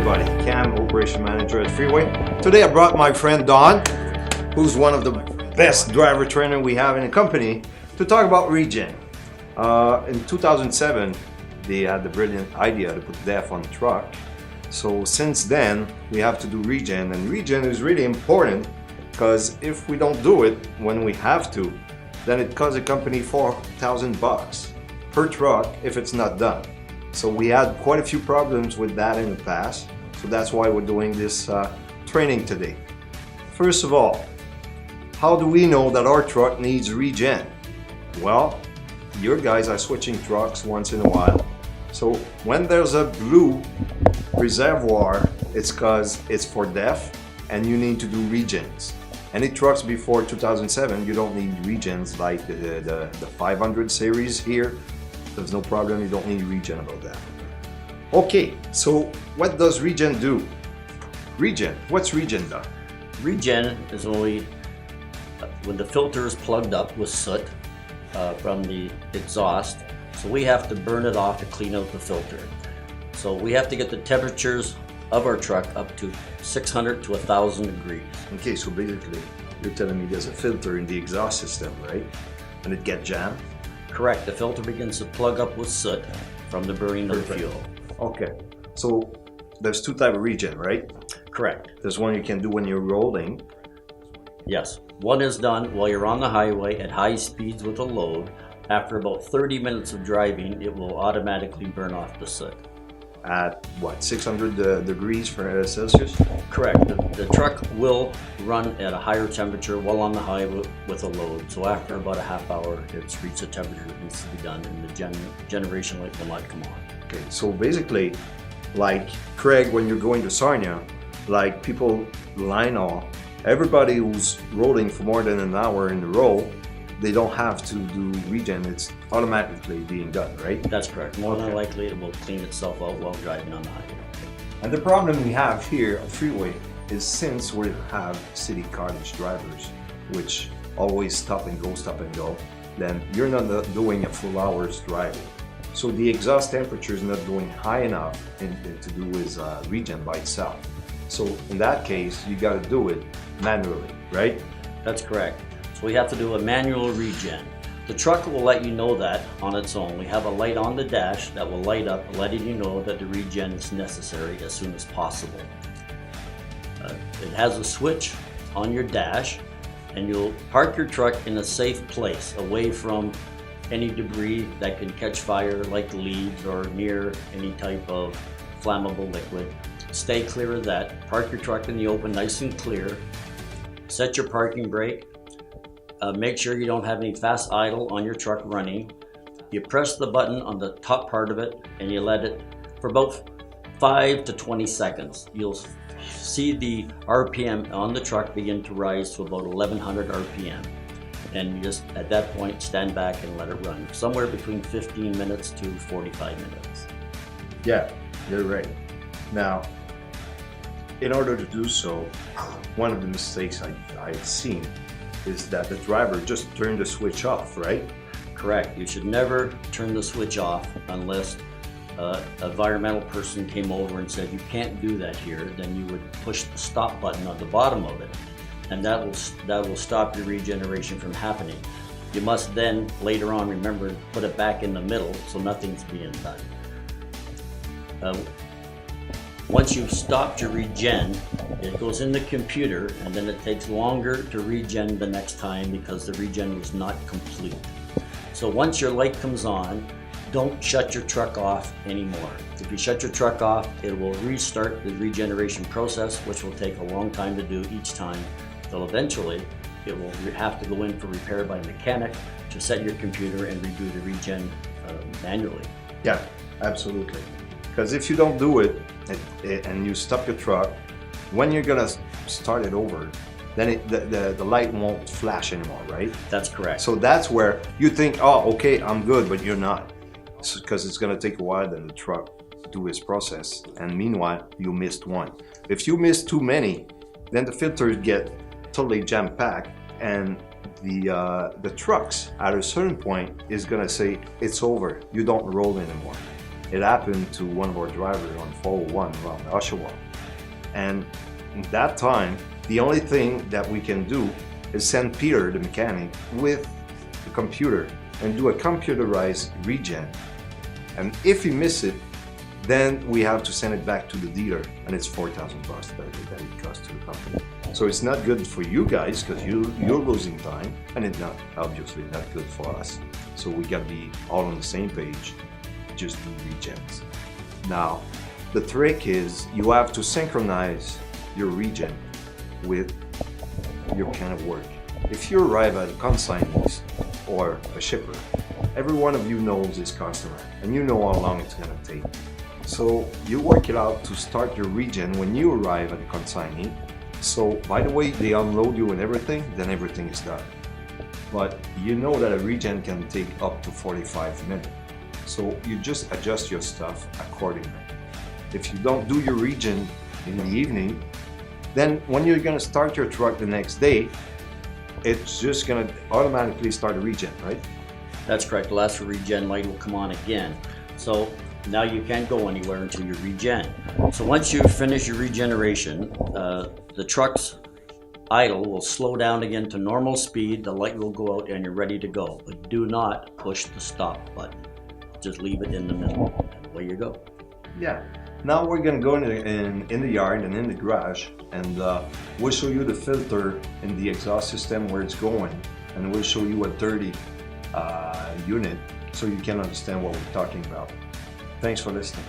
everybody, Cam, Operation Manager at Freeway. Today I brought my friend Don, who's one of the best driver trainer we have in the company, to talk about Regen. In 2007, they had the brilliant idea to put DEF on the truck. So since then, we have to do Regen, and Regen is really important because if we don't do it when we have to, then it costs the company $4,000 per truck if it's not done. So we had quite a few problems with that in the past. So that's why we're doing this training today. First of all, how do we know that our truck needs Regen? Well, your guys are switching trucks once in a while. So when there's a blue reservoir, it's because it's for DEF and you need to do Regens. Any trucks before 2007, you don't need Regens like the 500 series here. There's no problem, you don't need Regen about that. Okay, so what does Regen do? Regen, what's Regen done? Regen is when the filter is plugged up with soot from the exhaust, so we have to burn it off to clean out the filter. So we have to get the temperatures of our truck up to 600 to 1,000 degrees. Okay, so basically you're telling me there's a filter in the exhaust system, right? And it gets jammed? Correct, the filter begins to plug up with soot from the burning of the fuel. Okay, so there's two types of Regen, right? Correct. There's one you can do when you're rolling. Yes, one is done while you're on the highway at high speeds with a load. After about 30 minutes of driving, it will automatically burn off the soot. At what, 600 degrees Celsius? Correct. The truck will run at a higher temperature while on the highway with a load. So after about a half hour, it's reached the temperature that needs to be done and the generation light will not come on. Okay, so basically, like Craig, when you're going to Sarnia, like people line off, everybody who's rolling for more than an hour in a row, they don't have to do Regen, it's automatically being done, right? That's correct. More than likely it will clean itself out while driving on the highway. And the problem we have here on Freeway is since we have city cottage drivers, which always stop and go, then you're not doing a full hour's driving. So the exhaust temperature is not going high enough to do with Regen by itself. So in that case, you got to do it manually, right? That's correct. So we have to do a manual Regen. The truck will let you know that on its own. We have a light on the dash that will light up, letting you know that the Regen is necessary as soon as possible. It has a switch on your dash, and you'll park your truck in a safe place, away from any debris that can catch fire, like leaves or near any type of flammable liquid. Stay clear of that. Park your truck in the open, nice and clear. Set your parking brake. Make sure you don't have any fast idle on your truck running. You press the button on the top part of it and you let it for about 5 to 20 seconds. You'll see the RPM on the truck begin to rise to about 1100 RPM. And you just at that point stand back and let it run. Somewhere between 15 minutes to 45 minutes. Yeah, you're right. Now, in order to do so, one of the mistakes I've seen is that the driver just turned the switch off, right? Correct. You should never turn the switch off unless an environmental person came over and said you can't do that here. Then you would push the stop button on the bottom of it, and that will stop your regeneration from happening. You must then later on remember to put it back in the middle so nothing's being done. Once you've stopped your Regen, it goes in the computer, and then it takes longer to Regen the next time because the Regen was not complete. So once your light comes on, don't shut your truck off anymore. If you shut your truck off, it will restart the regeneration process, which will take a long time to do each time, till eventually it will have to go in for repair by a mechanic to set your computer and redo the Regen manually. Yeah, absolutely. Because if you don't do it and you stop your truck, when you're gonna start it over, then the light won't flash anymore, right? That's correct. So that's where you think, oh, okay, I'm good, but you're not. Because it's gonna take a while then the truck do its process, and meanwhile, you missed one. If you miss too many, then the filters get totally jam-packed, and the trucks at a certain point is gonna say, it's over, you don't roll anymore. It happened to one of our drivers on 401 around Oshawa. And at that time, the only thing that we can do is send Peter, the mechanic, with the computer and do a computerized regen. And if he miss it, then we have to send it back to the dealer, and it's $4,000 that it costs to the company. So it's not good for you guys because you're losing time, and it's not obviously not good for us. So we got to be all on the same page, just do regens. Now, the trick is you have to synchronize your regen with your kind of work. If you arrive at a consignees or a shipper, every one of you knows this customer, and you know how long it's going to take. So you work it out to start your regen when you arrive at the consignee. So by the way, they unload you and everything, then everything is done. But you know that a regen can take up to 45 minutes. So you just adjust your stuff accordingly. If you don't do your regen in the evening, then when you're gonna start your truck the next day, it's just gonna automatically start a regen, right? That's correct. The last regen light will come on again. So now you can't go anywhere until you regen. So once you finish your regeneration, the truck's idle will slow down again to normal speed, the light will go out, and you're ready to go. But do not push the stop button. Just leave it in the middle, and away you go. Yeah. Now we're gonna go in the yard and in the garage, and we'll show you the filter in the exhaust system where it's going, and we'll show you a dirty unit so you can understand what we're talking about. Thanks for listening.